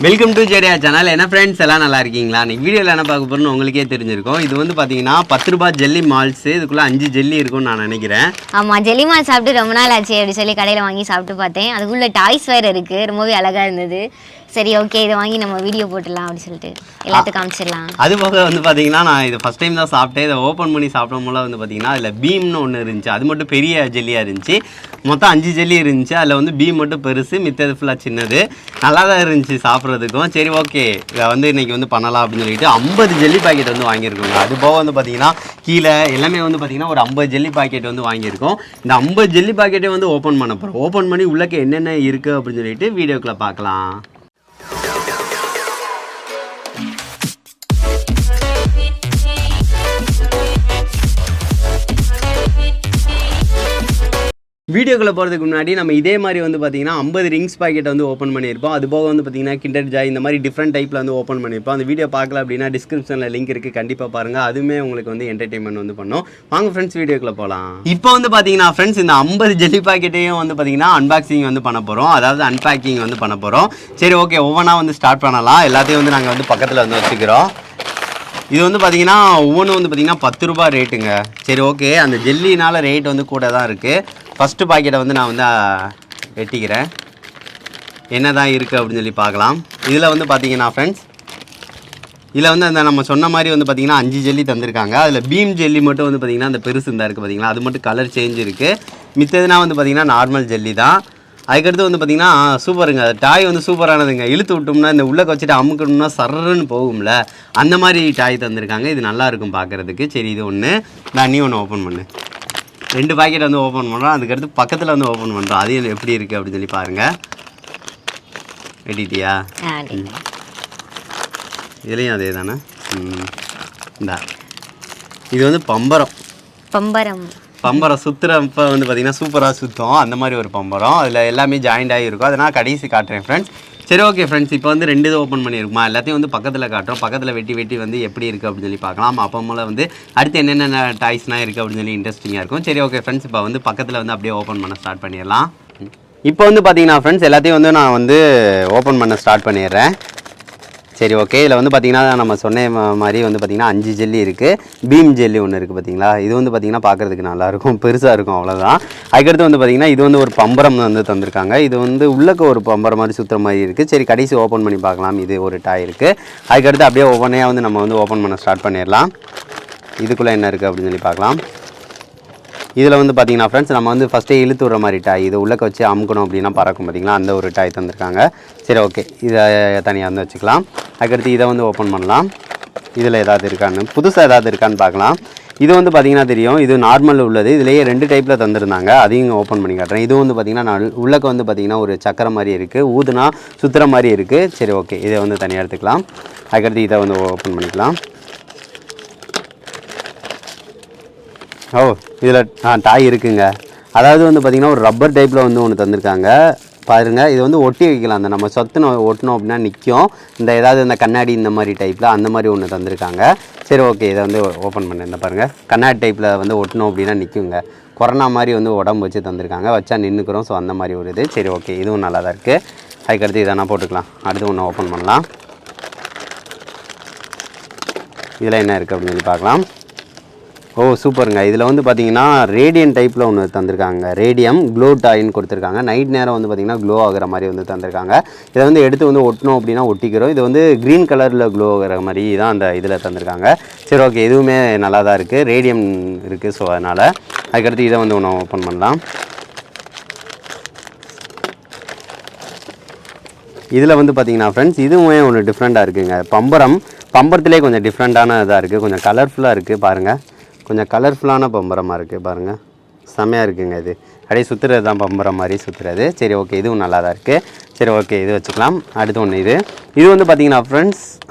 Welcome to ஜெடியா channel. என்ன friends எல்லாம் நல்லா இருக்கீங்களா? நீ வீடியோவில் என்ன பார்க்க போகிறோன்னு உங்களுக்கே தெரிஞ்சிருக்கும். இது வந்து பார்த்தீங்கன்னா 10 ரூபாய் ஜெல்லி மால்ஸ். இதுக்குள்ளே 5 ஜெல்லி இருக்கும்னு நான் நினைக்கிறேன். ஆமாம், ஜெலிமால் சாப்பிட்டு ரொம்ப நாள் ஆச்சு அப்படி சொல்லி கடையில் வாங்கி சாப்பிட்டு பார்த்தேன். அதுக்குள்ளே டாய்ஸ் வேறு இருக்குது, ரொம்பவே அழகாக இருந்தது. சரி, ஓகே, இதை வாங்கி நம்ம வீடியோ போட்டுடலாம் அப்படின்னு சொல்லிட்டு எல்லாத்துக்கும் காமிச்சிடலாம். அது போக வந்து பார்த்தீங்கன்னா நான் இது ஃபஸ்ட் டைம் தான் சாப்பிட்டேன். இதை ஓப்பன் பண்ணி சாப்பிடும் போல வந்து பார்த்தீங்கன்னா அதில் பீம்னு ஒன்று இருந்துச்சு. அது மட்டும் பெரிய ஜெல்லியாக இருந்துச்சு. மொத்தம் 5 ஜெல்லி இருந்துச்சு. அதில் வந்து பீம் மட்டும் பெருசு, மித்தது ஃபுல்லாக சின்னது. நல்லா தான் இருந்துச்சு சாப்பிட்றதுக்கும். சரி, ஓகே, இதை வந்து இன்றைக்கி வந்து பண்ணலாம் அப்படின்னு சொல்லிட்டு 50 ஜெல்லி பாக்கெட் வந்து வாங்கியிருக்கோங்க. அது போக வந்து பார்த்தீங்கன்னா கீழே எல்லாமே வந்து பார்த்தீங்கன்னா ஒரு 50 ஜெல்லி பாக்கெட் வந்து வாங்கியிருக்கோம். இந்த 50 ஜெல்லி பாக்கெட்டே வந்து ஓப்பன் பண்ண போகிறோம். ஓப்பன் பண்ணி உள்ளக்க என்னென்ன இருக்குது அப்படின்னு சொல்லிட்டு வீடியோக்குள்ளே பார்க்கலாம். வீடியோக்குள்ளே போகிறதுக்கு முன்னாடி நம்ம இதே மாதிரி வந்து பார்த்தீங்கன்னா 50 ரிங்ஸ் பாக்கெட் வந்து ஓப்பன் பண்ணியிருப்போம். அது போக வந்து பார்த்தீங்கன்னா கிண்டர் ஜாய் இந்த மாதிரி டிஃப்ரெண்ட் டைப்பில் வந்து ஓப்பன் பண்ணியிருப்போம். அந்த வீடியோ பார்க்கல அப்படின்னா டிஸ்கிரிப்ஷனில் லிங்க் இருக்குது, கண்டிப்பாக பாருங்கள். அதுவுமே உங்களுக்கு வந்து என்டர்டெயின்மெண்ட் வந்து பண்ணோம். வாங்க ஃப்ரெண்ட்ஸ், வீடியோக்குள்ளே போகலாம். இப்போ வந்து பார்த்தீங்கன்னா ஃப்ரெண்ட்ஸ், இந்த 50 ஜெல்லி பாக்கெட்டையும் வந்து பார்த்தீங்கன்னா அன்பாக்சிங் வந்து பண்ண போகிறோம், அதாவது அன்பேக்கிங் வந்து பண்ண போகிறோம். சரி, ஓகே, ஒவ்வொன்றா வந்து ஸ்டார்ட் பண்ணலாம். எல்லாத்தையும் வந்து நாங்கள் வந்து பக்கத்தில் வந்து வச்சுக்கிறோம். இது வந்து பார்த்தீங்கன்னா ஒவ்வொன்றும் வந்து பார்த்தீங்கன்னா 10 ரூபா ரேட்டுங்க. சரி, ஓகே, அந்த ஜெல்லினால் ரேட் வந்து கூட தான் இருக்குது. ஃபஸ்ட்டு பாக்கெட்டை வந்து நான் வந்து வெட்டிக்கிறேன். என்ன தான் இருக்குது அப்படின்னு சொல்லி பார்க்கலாம். இதில் வந்து பார்த்தீங்கன்னா ஃப்ரெண்ட்ஸ், இதில் வந்து அந்த நம்ம சொன்ன மாதிரி வந்து பார்த்தீங்கன்னா 5 ஜெல்லி தந்திருக்காங்க. அதில் பீம் ஜெல்லி மட்டும் வந்து பார்த்தீங்கன்னா அந்த பெருசு இருந்தால் இருக்குது பார்த்தீங்களா, அது மட்டும் கலர் சேஞ்ச் இருக்குது. மித்ததுனா வந்து பார்த்தீங்கன்னா நார்மல் ஜெல்லி தான். அதுக்கடுத்து வந்து பார்த்தீங்கன்னா சூப்பருங்க, டாய் வந்து சூப்பரானதுங்க. இழுத்து விட்டோம்னா இந்த உள்ளே வச்சுட்டு அமுக்கணும்னா சர்ன்னு போகும்ல, அந்த மாதிரி டாய் தந்திருக்காங்க. இது நல்லாயிருக்கும் பார்க்குறதுக்கு. சரி, இது ஒன்று. நான் நீ ஒன்று ஓப்பன் பண்ணு. 2 பாக்கெட் வந்து ஓப்பன் பண்ணுறோம். அதுக்கடுத்து பக்கத்தில் வந்து ஓப்பன் பண்ணுறோம். அது எப்படி இருக்குது அப்படின்னு சொல்லி பாருங்கள். வெட்டிட்டியா? இதுலேயும் அதே தானே. இந்தா, இது வந்து பம்பரம் சுற்றுறப்ப வந்து பார்த்திங்கன்னா சூப்பராக சுற்றும். அந்த மாதிரி ஒரு பம்பரம். அதில் எல்லாமே ஜாயிண்ட் ஆகிருக்கும். அதனால் கடைசி காட்டுறேன் ஃப்ரெண்ட்ஸ். சரி, ஓகே ஃப்ரெண்ட்ஸ், இப்போ வந்து 2 இது ஓப்பன் பண்ணியிருக்குமா, எல்லாத்தையும் வந்து பக்கத்தில் காட்டுறோம். பக்கத்தில் வெட்டி வந்து எப்படி இருக்குது அப்படின்னு சொல்லி பார்க்கலாம். அப்போ மூலம் வந்து அடுத்து என்னென்ன டாய்ஸ்லாம் இருக்குது அப்படின்னு சொல்லி இன்ட்ரெஸ்டிங்காக இருக்கும். சரி, ஓகே ஃப்ரெண்ட்ஸ், இப்போ வந்து பக்கத்தில் வந்து அப்படியே ஓப்பன் பண்ண ஸ்டார்ட் பண்ணிடலாம். இப்போ வந்து பார்த்தீங்கன்னா ஃப்ரெண்ட்ஸ், எல்லாத்தையும் வந்து நான் வந்து ஓப்பன் பண்ண ஸ்டார்ட் பண்ணிடுறேன். சரி, ஓகே, இதில் வந்து பார்த்திங்கன்னா நம்ம சொன்ன மாதிரி வந்து பார்த்திங்கன்னா 5 ஜெல்லி இருக்குது. பீம் ஜெல்லி ஒன்று இருக்குது பார்த்தீங்களா. இது வந்து பார்த்திங்கன்னா பார்க்குறதுக்கு நல்லாயிருக்கும், பெருசாக இருக்கும், அவ்வளோதான். அதுக்கடுத்து வந்து பார்த்திங்கன்னா இது வந்து ஒரு பம்பரம் வந்து தந்திருக்காங்க. இது வந்து உள்ளக்க ஒரு பம்பரம் மாதிரி சுற்றுற மாதிரி இருக்குது. சரி, கடைசி ஓப்பன் பண்ணி பார்க்கலாம். இது ஒரு டாய் இருக்குது. அதுக்கடுத்து அப்படியே ஒவ்வொன்றையாக வந்து நம்ம வந்து ஓப்பன் பண்ண ஸ்டார்ட் பண்ணிடலாம். இதுக்குள்ளே என்ன இருக்குது அப்படின்னு சொல்லி பார்க்கலாம். இதில் வந்து பார்த்தீங்கன்னா ஃப்ரெண்ட்ஸ், நம்ம வந்து ஃபஸ்ட்டே இழுத்து விடுற மாதிரி டாய், இது உள்ளக்க வச்சு அமுக்கணும் அப்படின்னா பறக்கும் பார்த்தீங்களா, அந்த ஒரு டாய் தந்திருக்காங்க. சரி, ஓகே, இதை தனியாக வந்து வச்சுக்கலாம். அதுக்கடுத்து இதை வந்து ஓப்பன் பண்ணலாம். இதில் ஏதாவது இருக்கான்னு, புதுசாக ஏதாவது இருக்கான்னு பார்க்கலாம். இது வந்து பார்த்திங்கன்னா தெரியும், இது நார்மல் உள்ளது. இதுலேயே 2 டைப்பில் தந்துருந்தாங்க. அதையும் ஓப்பன் பண்ணி காட்டுறேன். இது வந்து பார்த்திங்கன்னா உள்ளக்க வந்து பார்த்திங்கன்னா ஒரு சக்கரை மாதிரி இருக்குது, ஊதுனா சுற்றுற மாதிரி இருக்குது. சரி, ஓகே, இதை வந்து தனியாக எடுத்துக்கலாம். அதுக்கடுத்து இதை வந்து ஓப்பன் பண்ணிக்கலாம். ஓ, இதில் டாய் இருக்குங்க. அதாவது வந்து பார்த்திங்கன்னா ஒரு ரப்பர் டைப்பில் வந்து ஒன்று தந்திருக்காங்க பாருங்கள். இது வந்து ஒட்டி வைக்கலாம். அந்த நம்ம ஒட்டணும் அப்படின்னா நிற்கும். இந்த ஏதாவது இந்த கண்ணாடி இந்த மாதிரி டைப்பில் அந்த மாதிரி ஒன்று தந்திருக்காங்க. சரி, ஓகே, இதை வந்து ஓப்பன் பண்ண இந்த பாருங்கள். கண்ணாடி டைப்பில் வந்து ஒட்டணும் அப்படின்னா நிற்குங்க. கொரோனா மாதிரி வந்து உடம்பு வச்சு தந்திருக்காங்க. வச்சா நின்றுக்கிறோம். ஸோ அந்த மாதிரி ஒரு இது. சரி, ஓகே, இதுவும் நல்லா தான் இருக்குது. அதுக்கடுத்து இதை நான் போட்டுக்கலாம். அடுத்து ஒன்று ஓப்பன் பண்ணலாம். இதில் என்ன இருக்குது அப்படின்னு சொல்லி பார்க்கலாம். ஓ, சூப்பருங்க. இதில் வந்து பார்த்தீங்கன்னா ரேடியன் டைப்பில் ஒன்று தந்திருக்காங்க. ரேடியம் க்ளோ டாயின்னு கொடுத்துருக்காங்க. நைட் நேரம் வந்து பார்த்திங்கன்னா க்ளோ ஆகிற மாதிரி வந்து தந்திருக்காங்க. இதை வந்து எடுத்து வந்து ஒட்டணும் அப்படின்னா ஒட்டிக்கிறோம். இது வந்து க்ரீன் கலரில் க்ளோ ஆகிற மாதிரி தான் அந்த இதில் தந்திருக்காங்க. சரி, ஓகே, இதுவுமே நல்லா தான் இருக்குது. ரேடியம் இருக்குது. ஸோ அதனால் அதுக்கடுத்து இதை வந்து ஒன்று ஓப்பன் பண்ணலாம். இதில் வந்து பார்த்திங்கன்னா ஃப்ரெண்ட்ஸ், இதுவுமே ஒன்று டிஃப்ரெண்ட்டாக இருக்குதுங்க. பம்பரத்துலேயே கொஞ்சம் டிஃப்ரெண்ட்டான இதாக இருக்குது. கொஞ்சம் கலர்ஃபுல்லாக இருக்குது பாருங்கள். கொஞ்சம் கலர்ஃபுல்லான பம்பரமாக இருக்குது பாருங்கள். செம்மையாக இருக்குங்க. இது அப்படியே சுற்றுறது தான் பம்பரம் மாதிரி சுற்றுறது. சரி, ஓகே, இதுவும் நல்லா தான் இருக்குது. சரி, ஓகே, இது வச்சுக்கலாம். அடுத்து ஒன்று இது வந்து பார்த்திங்கன்னா ஃப்ரெண்ட்ஸ்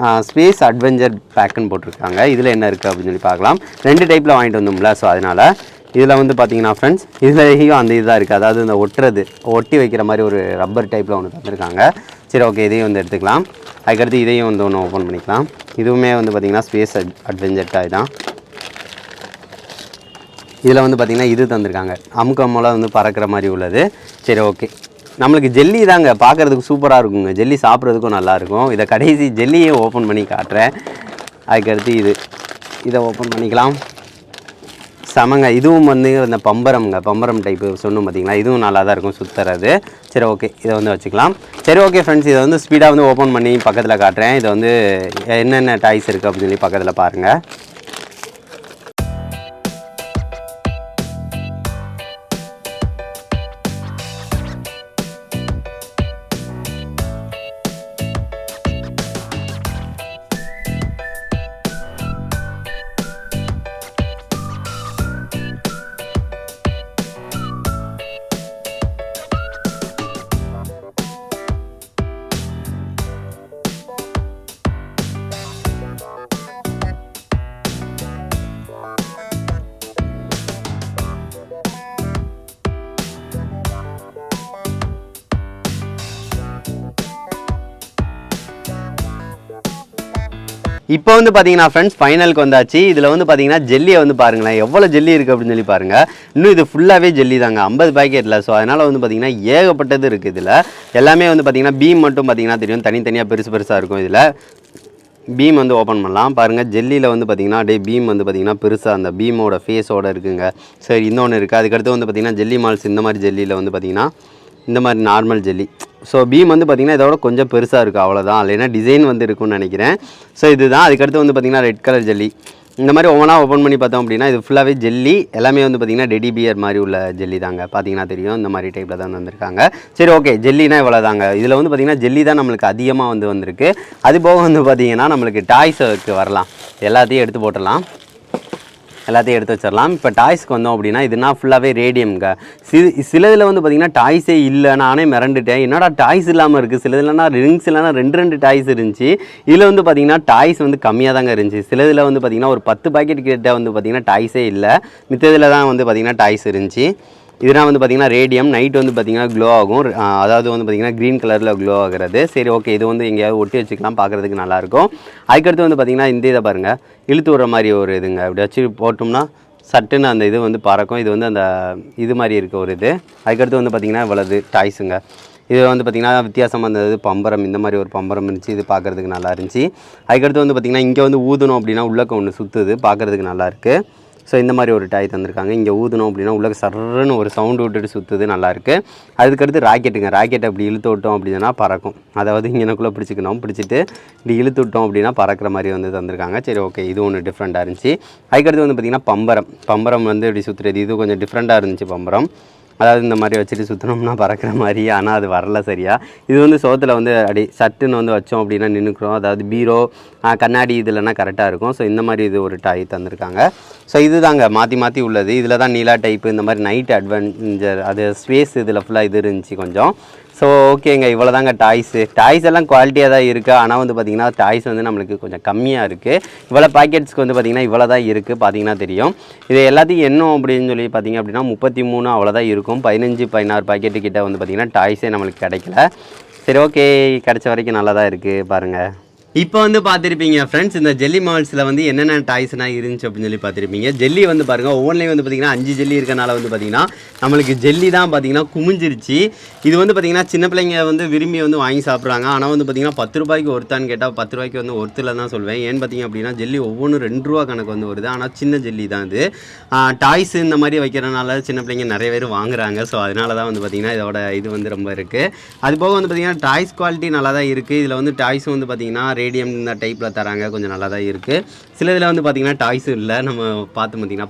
ஸ்பேஸ் அட்வென்ச்சர் பேக்குன்னு போட்டிருக்காங்க. இதில் என்ன இருக்குது அப்படின்னு சொல்லி பார்க்கலாம். 2 டைப்பில் வாங்கிட்டு வந்தோம்ல, ஸோ அதனால் இதில் வந்து பார்த்திங்கன்னா ஃப்ரெண்ட்ஸ், இதுலேயும் அந்த இதுதான் இருக்குது. அதாவது இந்த ஒட்டி வைக்கிற மாதிரி ஒரு ரப்பர் டைப்பில் ஒன்று தந்திருக்காங்க. சரி, ஓகே, இதையும் வந்து எடுத்துக்கலாம். அதுக்கடுத்து இதையும் வந்து ஒன்று ஓப்பன் பண்ணிக்கலாம். இதுவுமே வந்து பார்த்திங்கன்னா ஸ்பேஸ் அட்வென்ச்சர் டாய் தான். இதில் வந்து பார்த்திங்கன்னா இது தந்திருக்காங்க. அமுக்கமெல்லாம் வந்து பறக்கிற மாதிரி உள்ளது. சரி, ஓகே, நம்மளுக்கு ஜெல்லி தாங்க பார்க்குறதுக்கு சூப்பராக இருக்குங்க. ஜெல்லி சாப்பிட்றதுக்கும் நல்லாயிருக்கும். இதை கடைசி ஜெல்லியே ஓப்பன் பண்ணி காட்டுறேன். அதுக்கடுத்து இதை ஓப்பன் பண்ணிக்கலாம். செமங்க. இதுவும் வந்து இந்த பம்பரம் டைப்பு சொன்னோம் பார்த்தீங்களா, இதுவும் நல்லா தான் இருக்கும் சுற்றுறது. சரி ஓகே, இதை வந்து வச்சுக்கலாம். சரி ஓகே ஃப்ரெண்ட்ஸ், இதை வந்து ஸ்பீடாக வந்து ஓப்பன் பண்ணி பக்கத்தில் காட்டுறேன். இதை வந்து என்னென்ன டாய்ஸ் இருக்குது அப்படின்னு சொல்லி பக்கத்தில் பாருங்கள். இப்போ வந்து பார்த்தீங்கன்னா ஃப்ரெண்ட்ஸ் ஃபைனலுக்கு வந்தாச்சு. இதில் வந்து பார்த்தீங்கன்னா ஜெல்லியை வந்து பாருங்களேன், எவ்வளோ ஜெல்லி இருக்குது அப்படின்னு சொல்லி பாருங்கள். இன்னும் இது ஃபுல்லாகவே ஜெல்லி தாங்க, 50 பேக்கெட்டில். ஸோ அதனால் வந்து பார்த்தீங்கன்னா ஏகப்பட்டது இருக்குது. இதில் எல்லாமே வந்து பார்த்தீங்கன்னா பீம் மட்டும் பார்த்தீங்கன்னா தெரியும், தனித்தனியாக பெருசாக இருக்கும். இதில் பீம் வந்து ஓப்பன் பண்ணலாம் பாருங்கள். ஜெல்லியில் வந்து பார்த்திங்கன்னா அப்படியே பீம் வந்து பார்த்திங்கன்னா பெருசாக அந்த பீமோட ஃபேஸோடு இருக்குங்க. சரி, இன்னொன்று இருக்குது. அதுக்கடுத்து வந்து பார்த்திங்கன்னா ஜெல்லிமால்ஸ் இந்த மாதிரி ஜெல்லியில் வந்து பார்த்திங்கன்னா இந்த மாதிரி நார்மல் ஜெல்லி. ஸோ பீம் வந்து பார்த்திங்கன்னா இதோட கொஞ்சம் பெருசாக இருக்குது, அவ்வளோதான். இல்லைன்னா டிசைன் வந்து இருக்குன்னு நினைக்கிறேன். ஸோ இதுதான். அதுக்கடுத்து வந்து பார்த்திங்கன்னா ரெட் கலர் ஜெல்லி. இந்த மாதிரி ஒவ்வொன்றா ஓப்பன் பண்ணி பார்த்தோம் அப்படின்னா இது ஃபுல்லாகவே ஜெல்லி. எல்லாமே வந்து பார்த்திங்கன்னா டெடி பியர் மாதிரி உள்ள ஜெல்லி தாங்க. பார்த்தீங்கன்னா தெரியும், இந்த மாதிரி டைப்பில் தான் வந்திருக்காங்க. சரி ஓகே, ஜெல்லினா இவ்வளோ தாங்க. இதில் வந்து பார்த்திங்கன்னா ஜெல்லி தான் நம்மளுக்கு அதிகமாக வந்து வந்திருக்கு. அது போக வந்து பார்த்திங்கன்னா நம்மளுக்கு டாய்ஸுக்கு வரலாம். எல்லாத்தையும் எடுத்து போட்டுடலாம், எல்லாத்தையும் எடுத்து வச்சிடலாம். இப்போ டாய்ஸ்க்கு வந்தோம் அப்படின்னா இதுனா ஃபுல்லாகவே ரேடியம்ங்க. சிலதில் வந்து பார்த்திங்கன்னா டாய்ஸே இல்லை. நானே மிரண்டுட்டேன், என்னடா டாய்ஸ் இல்லாமல் இருக்குது. சிலதுலனா ரிங்ஸ் இல்லைனா ரெண்டு டாய்ஸ் இருந்துச்சு. இதில் வந்து பார்த்திங்கன்னா டாய்ஸ் வந்து கம்மியாக தாங்க இருந்துச்சு. சிலதில் வந்து பார்த்திங்கன்னா ஒரு 10 பாக்கெட் கிட்ட வந்து பார்த்திங்கன்னா டாய்ஸே இல்லை. மித்ததில் தான் வந்து பார்த்திங்கன்னா டாய்ஸ் இருந்துச்சு. இதெல்லாம் வந்து பார்த்திங்கன்னா ரேடியம். நைட் வந்து பார்த்திங்கன்னா க்ளோ ஆகும், அதாவது வந்து பார்த்திங்கன்னா க்ரீன் கலரில் க்ளோ ஆகிறது. சரி ஓகே, இது வந்து எங்கேயாவது ஒட்டி வச்சுக்கலாம், பார்க்குறதுக்கு நல்லாயிருக்கும். அதுக்கடுத்து வந்து பார்த்திங்கன்னா இந்த இதை பாருங்கள், இழுத்து விடுற மாதிரி ஒரு இதுங்க. அப்படி வச்சு போட்டோம்னா சட்டுன்னு அந்த இது வந்து பறக்கும். இது வந்து அந்த இது மாதிரி இருக்க ஒரு இது. அதுக்கடுத்து வந்து பார்த்திங்கன்னா இவ்வளவு டாய்ஸுங்க. இது வந்து பார்த்திங்கன்னா வித்தியாசமாக இருந்தது. பம்பரம், இந்த மாதிரி ஒரு பம்பரம் இருந்துச்சு. இது பார்க்குறதுக்கு நல்லா இருந்துச்சு. அதுக்கடுத்து வந்து பார்த்திங்கன்னா இங்கே வந்து ஊதணும் அப்படின்னா உள்ளக்க ஒன்று சுற்றுது, பார்க்குறதுக்கு நல்லாயிருக்கு. ஸோ இந்த மாதிரி ஒரு டாய் தந்திருக்காங்க. இங்கே ஊதணும் அப்படின்னா உள்ளே சர்ன்னு ஒரு சவுண்டு விட்டுட்டு சுற்றுது, நல்லாயிருக்கு. அதுக்கடுத்து ராக்கெட்டுங்க. ராக்கெட் அப்படி இழுத்து விட்டோம் அப்படின்னா பறக்கும். அதாவது இங்கனக்குள்ளே பிடிச்சிக்கணும், பிடிச்சிட்டு இப்படி இழுத்து விட்டோம் அப்படின்னா பறக்கிற மாதிரி வந்து தந்திருக்காங்க. சரி ஓகே, இது ஒன்று டிஃப்ரெண்ட்டாக இருந்துச்சு. அதுக்கடுத்து வந்து பார்த்திங்கன்னா பம்பரம் வந்து இப்படி சுற்றுறது. இது கொஞ்சம் டிஃப்ரெண்ட்டாக இருந்துச்சு பம்பரம். அதாவது இந்த மாதிரி வச்சுட்டு சுற்றினோம்னா பறக்கிற மாதிரி, ஆனால் அது வரல சரியா. இது வந்து சோத்தில் வந்து அப்படி சட்டுன்னு வந்து வச்சோம் அப்படின்னா நின்றுக்கிறோம். அதாவது பீரோ கண்ணாடி இதுலன்னா கரெக்டாக இருக்கும். ஸோ இந்த மாதிரி இது ஒரு டாய் தந்திருக்காங்க. ஸோ இது தாங்க மாற்றி உள்ளது. இதில் தான் நீலா டைப்பு, இந்த மாதிரி நைட் அட்வென்ச்சர், அது ஸ்பேஸ் இதில் ஃபுல்லாக இது இருந்துச்சு கொஞ்சம். ஸோ ஓகேங்க, இவ்வளோ தாங்க டாய்ஸ் எல்லாம் குவாலிட்டியாக தான் இருக்குது. ஆனால் வந்து பார்த்திங்கன்னா டாய்ஸ் வந்து நம்மளுக்கு கொஞ்சம் கம்மியாக இருக்குது. இவ்வளோ பாக்கெட்ஸ்க்கு வந்து பார்த்திங்கன்னா இவ்வளோ தான் இருக்குது, பார்த்திங்கன்னா தெரியும். இது எல்லாத்தையும் என்ன அப்படின்னு சொல்லி பார்த்திங்க அப்படின்னா 33 அவ்வளோதான் இருக்கும். 15-16 பாக்கெட்டு கிட்ட வந்து பார்த்திங்கன்னா டாய்ஸே நம்மளுக்கு கிடைக்கல. சரி ஓகே, கிடைச்ச வரைக்கும் நல்லா தான் இருக்குது பாருங்கள். இப்போ வந்து பார்த்துருப்பீங்க ஃப்ரெண்ட்ஸ், இந்த ஜெல்லி மால்ஸில் வந்து என்னென்ன டாய்ஸ்னால் இருந்துச்சு அப்படின்னு சொல்லி பார்த்துருப்பீங்க. ஜெல்லி வந்து பாருங்கள், ஒவ்வொன்றிலையும் வந்து பார்த்திங்கன்னா 5 ஜெல்லி இருக்கனால வந்து பார்த்திங்கன்னா நம்மளுக்கு ஜெல்லி தான் பார்த்திங்கன்னா குமிஞ்சிருச்சு. இது வந்து பார்த்திங்கன்னா சின்ன பிள்ளைங்க வந்து விரும்பி வந்து வாங்கி சாப்பிட்றாங்க. ஆனால் வந்து பார்த்திங்கன்னா 10 ரூபாய்க்கு ஒருத்தான்னு கேட்டால் 10 ரூபாய்க்கு வந்து ஒருத்தில் தான் சொல்வேன். ஏன்னு பார்த்திங்க அப்படின்னா ஜெல்லி ஒவ்வொன்றும் 2 ரூபா கணக்கு வந்து வருது. ஆனால் சின்ன ஜெல்லி தான் இது. டாய்ஸ் இந்த மாதிரி வைக்கிறனால சின்ன பிள்ளைங்க நிறைய பேர் வாங்குறாங்க. ஸோ அதனால தான் வந்து பார்த்திங்கன்னா இதோட இது வந்து ரொம்ப இருக்குது. அது போக வந்து பார்த்திங்கன்னா டாய்ஸ் குவாலிட்டி நல்லா தான் இருக்குது. இதில் வந்து டாய்ஸும் வந்து பார்த்திங்கன்னா ரேடியம் இந்த டைப்பில் தராங்க, கொஞ்சம் நல்லா தான் இருக்குது. சில இதில் வந்து பார்த்திங்கன்னா டாய்ஸும் இல்லை. நம்ம பார்த்து பார்த்திங்கன்னா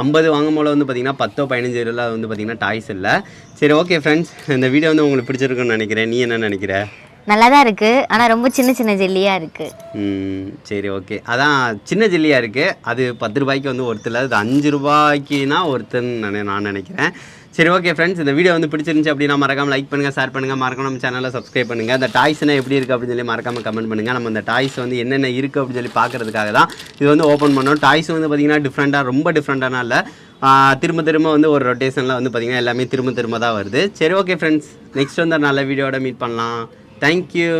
50 வாங்கும் போல வந்து பார்த்திங்கன்னா 10-15 வந்து பார்த்திங்கன்னா டாய்ஸ் இல்லை. சரி ஓகே ஃப்ரெண்ட்ஸ், இந்த வீடியோ வந்து உங்களுக்கு பிடிச்சிருக்குன்னு நினைக்கிறேன். நீ என்ன நினைக்கிற? நல்லா தான் இருக்குது, ஆனால் ரொம்ப சின்ன ஜெல்லியாக இருக்குது. சரி ஓகே, அதான் சின்ன ஜெல்லியாக இருக்குது. அது 10 ரூபாய்க்கு வந்து ஒருத்தர், அது 5 ரூபாய்க்குனா ஒருத்தன்னு நான் நினைக்கிறேன். சரி ஓகே ஃப்ரெண்ட்ஸ், இந்த வீடியோ வந்து பிடிச்சிருந்துச்சு அப்படின்னா மறக்காமல் லைக் பண்ணுங்கள், ஷேர் பண்ணுங்கள், மறக்காம நம்ம சேனலை சப்ஸ்கிரைப் பண்ணுங்கள். அந்த டாய்ஸ்னா எப்படி இருக்குது அப்படின்னு சொல்லி மறக்காமல் கமெண்ட் பண்ணுங்கள். நம்ம இந்த டாய்ஸ் வந்து என்னென்ன இருக்குது அப்படின்னு சொல்லி பார்க்குறதுக்காக தான் இது வந்து ஓப்பன் பண்ணோம். டாய்ஸ் வந்து பார்த்திங்கன்னா டிஃப்ரெண்ட்டாக, ரொம்ப டிஃப்ரெண்ட்டான இல்லை, திரும்ப வந்து ஒரு ரொட்டேஷனில் வந்து பார்த்திங்கன்னா எல்லாமே திரும்ப தான் வருது. சரி ஓகே ஃப்ரெண்ட்ஸ், நெக்ஸ்ட் வந்து நல்ல வீடியோட மீட் பண்ணலாம். தேங்க்யூ.